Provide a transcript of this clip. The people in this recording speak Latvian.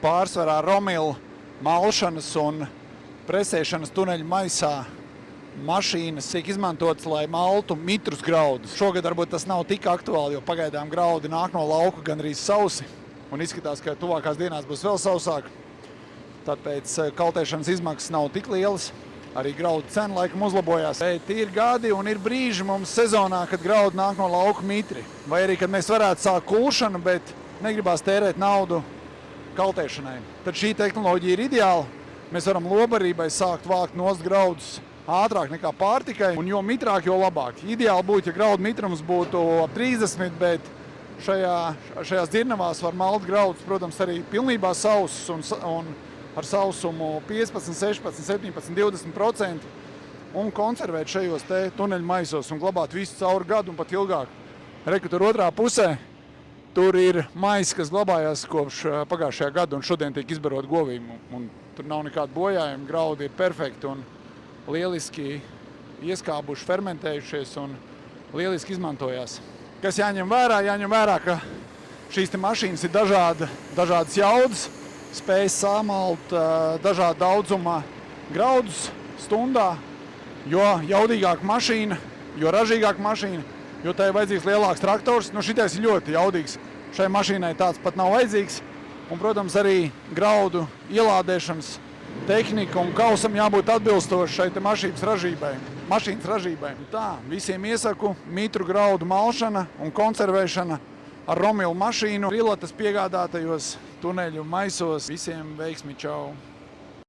pārsvarā romilu malšanas un presēšanas tuneļu maisā mašīnas tiek izmantotas, lai maltu mitrus graudus. Šogad varbūt tas nav tik aktuāli, jo pagaidām graudi nāk no lauka gandrīz sausi, un izskatās, ka tuvākās dienās būs vēl sausāk. Tāpēc kaltēšanas izmaksas nav tik lielas, arī graudu cena laikam uzlabojās. Bet ir gadi un ir brīži mums sezonā, kad graudi nāk no lauka mitri. Vai arī, kad mēs varētu sākt kulšanu, bet negribās tērēt naudu kaltēšanai. Tad šī tehnoloģija ir ideāla. Mēs varam lobarībai sākt vākt nost graudus ātrāk nekā pārtikai, un jo mitrāk, jo labāk. Ideāli būtu, ja graudu mitrums būtu ap 30, bet šajās dzirnavās var malt graudus, protams, arī pilnībā sausus un ar sausumu 15, 16, 17, 20% un konservēt šajos te tuneļu maisos un glabāt visu cauri gadu un pat ilgāk. Reku tur otrā pusē, tur ir mais, kas glabājās kopš pagājušajā gada un šodien tiek izbarot govīm. Un tur nav nekāda bojājuma, graudi ir perfekti un lieliski ieskābuši, fermentējušies un lieliski izmantojās. Kas jāņem vērā, ka šīs te mašīnas ir dažādas jaudas, spējas samalt dažādu daudzuma graudus stundā, jo jaudīgāka mašīna, jo ražīgāka mašīna, jo tai ir vajadzīgs lielāks traktors. Šitais ir ļoti jaudīgs. Šai mašīnai tāds pat nav vajadzīgs. Un, protams, arī graudu ielādēšanas tehnika un kausam jābūt atbilstoši šai te mašīnas ražībai. Tā, visiem iesaku mitru graudu malšana un konservēšana ar romilu mašīnu rilatas piegādātajos tuneļu maisos. Visiem veiksmi, čau!